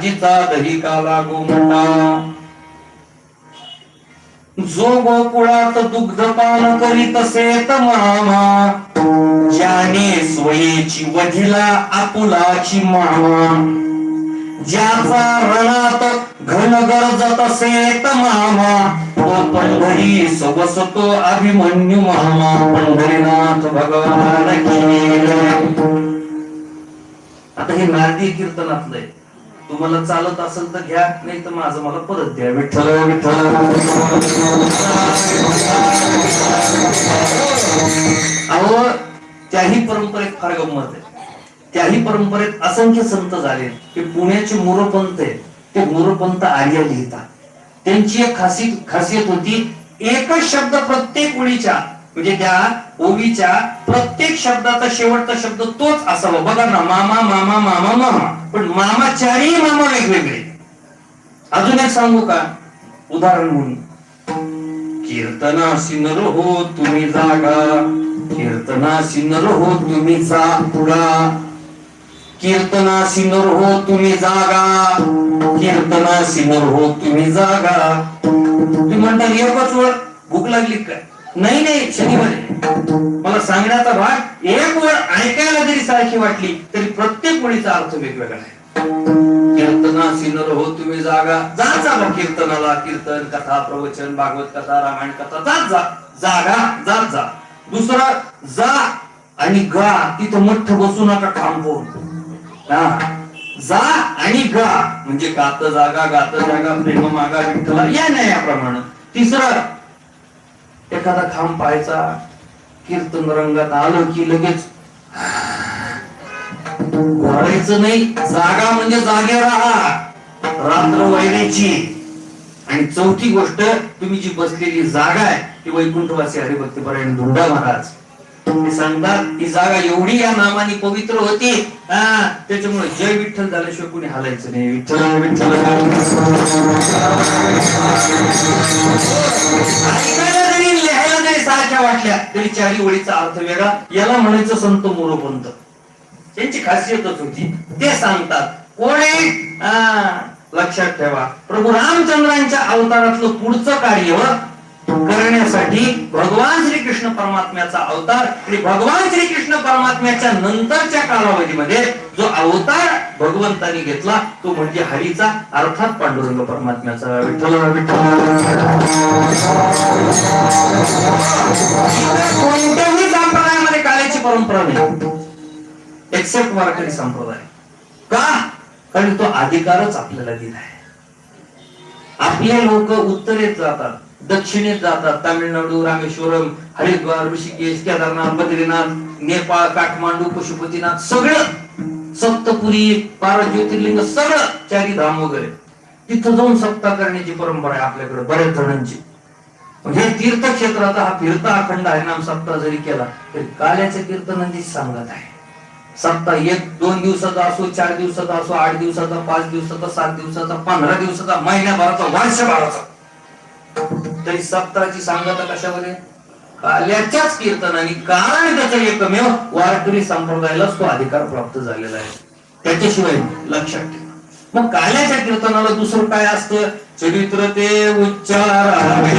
जिचा दही काला गोमटा जो गोकुळात दुग्धपान करीत असेत मामा ज्याने स्वयेची वधिला आपुलाची मामा ज्याचा रणात घन गरजत असेत मामा तो पंढरी सवसतो अभिमन्यू मामा पंढरीनाथ भगवान की. आता हे नारदी कीर्तनातलंय. तुम्हाला चालत असेल तर घ्या, नाही तर माझं मला परत द्या. विठ्ठल विठ्ठल. अहो त्याही परंपरेत फार गंमत आहे. त्याही परंपरेत असंख्य संत झाले. ते पुण्याचे मोरपंत आहेत. ते मोरपंत आर्य लिहितात. त्यांची एक खासियत होती, एकच शब्द प्रत्येक ओळीच्या म्हणजे त्या ओवीच्या प्रत्येक शब्दाचा शेवटचा शब्द तोच असावा. बघा ना, मामा मामा मामा मामा, पण मामा चारही मामा वेगवेगळे. अजून एक सांगू का उदाहरण म्हणून? कीर्तनासी नर हो तुम्ही जागा, कीर्तनासी नर हो तुम्ही जा पुढा, कीर्तनासी नर हो तुम्ही जागा, कीर्तनासी नर हो तुम्ही जागा. तुम्ही म्हणता एकच वेळ भूक लागली काय? नाही नाही, शनिवारी मला सांगण्याचा भाग एक वेळ ऐकायला जरी सारखी वाटली तरी प्रत्येक वेळीचा अर्थ वेगवेगळा आहे. कीर्तनासी नर हो तुम्ही जागा, जा जा कीर्तनाला. कीर्तन कथा प्रवचन भागवत कथा रामायण कथा जात जा, जागा जात जा. दुसरा जा आणि गा, तिथं मठ्ठ बसू नका थांबवून. जा आणि गा म्हणजे गात जागा गात जागा प्रेम मागा विठ्ठला या नाही याप्रमाणे. तिसरं एखादा खांब पाहायचा, कीर्तन रंगात आलं की लगेच घोरायचं नाही. जागा म्हणजे जागे राहा, रात्र वैरायची. आणि चौथी गोष्ट, तुम्ही जी बसलेली जागा आहे ती वैकुंठवासी हरिभक्तीपरायण धुंडा महाराज ते सांगतात, ही जागा एवढी या नामाने पवित्र होती, त्याच्यामुळे जय विठ्ठल झाल्याशिवाय कुणी हालायचं नाही. विठ्ठल विठ्ठल. लिहायला जरी सारख्या वाटल्या तरी चारी ओळीचा अर्थ वेगळा. याला म्हणायचं संत मोरोपंत. त्यांची खासियतच होती. ते सांगतात कोणी लक्षात ठेवा, प्रभू रामचंद्रांच्या अवतारातलं पुढचं कार्य करण्यासाठी भगवान श्रीकृष्ण परमात्म्याचा अवतार आणि भगवान श्रीकृष्ण परमात्म्याच्या नंतरच्या कालावधीमध्ये जो अवतार भगवंतानी घेतला तो म्हणजे हरीचा, अर्थात पांडुरंग परमात्म्याचा. विठ्ठल विठ्ठल. कोणत्याही संप्रदायामध्ये काल्याची परंपरा नाही एक्सेप्ट वारकरी संप्रदाय. का? कारण तो अधिकारच आपल्याला दिला आहे. आपले लोक उत्तरेत जातात, दक्षिणेत जातात, तामिळनाडू, रामेश्वरम, हरिद्वार, ऋषिकेश, केदारनाथ, बद्रीनाथ, नेपाळ, काठमांडू, पशुपतीनाथ, सगळं सप्तपुरी, 12 ज्योतिर्लिंग, सगळं चारी धाम वगैरे तिथं जाऊन सप्ताह करण्याची परंपरा आहे आपल्याकडे बऱ्याच जणांची. हे तीर्थक्षेत्राचा हा फिरता अखंड हरिनाम सप्ताह जरी केला तरी काल्याच्या कीर्तनांची सांगत आहे. सप्ताह 1-2 दिवसाचा असो, 4 दिवसाचा असो, 8 दिवसाचा, 5 दिवसाचा, 7 दिवसाचा, 15 दिवसाचा, महिन्याभराचा, वर्षभराचा, तरी सप्ताहाची सांगता कशामध्ये? काल्याच्याच कीर्तनाने. कारण त्याचा एकमेव वारकरी संप्रदायालाच तो अधिकार प्राप्त झालेला आहे. त्याच्याशिवाय लक्षात ठेवा. मग काल्याच्या कीर्तनाला दुसरं काय असतं? चरित्र ते उच्चारावे,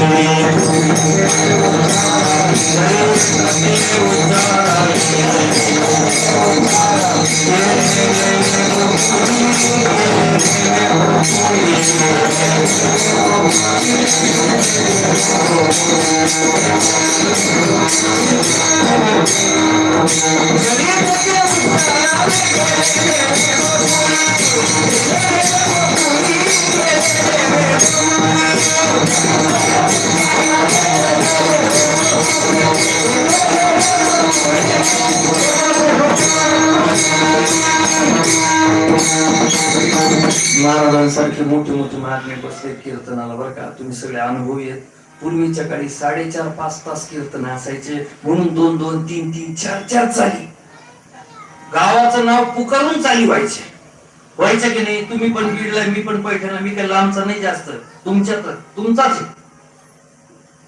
महाराजांसारखे मोठे मोठे महात्मे बसले कीर्तनाला. बरं का, तुम्ही सगळे अनुभवी आहेत. पूर्वीच्या काळी 4.5-5 तास कीर्तन असायचे, म्हणून 2-2, 3-3, 4-4 चाली गावाचं नाव पुकारून चाली व्हायचे की नाही? तुम्ही पण बीडला, मी पण पैठणला, मी काही लांबचा नाही जास्त, तुमचाच आहे.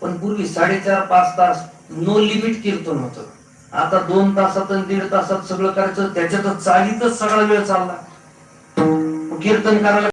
पण पूर्वी 4.5-5 तास नो लिमिट कीर्तन होतं. आता 2 तासात आणि 1.5 तासात सगळं करायचं, त्याच्यातच चालीतच सगळा वेळ चालला. कीर्तन करायला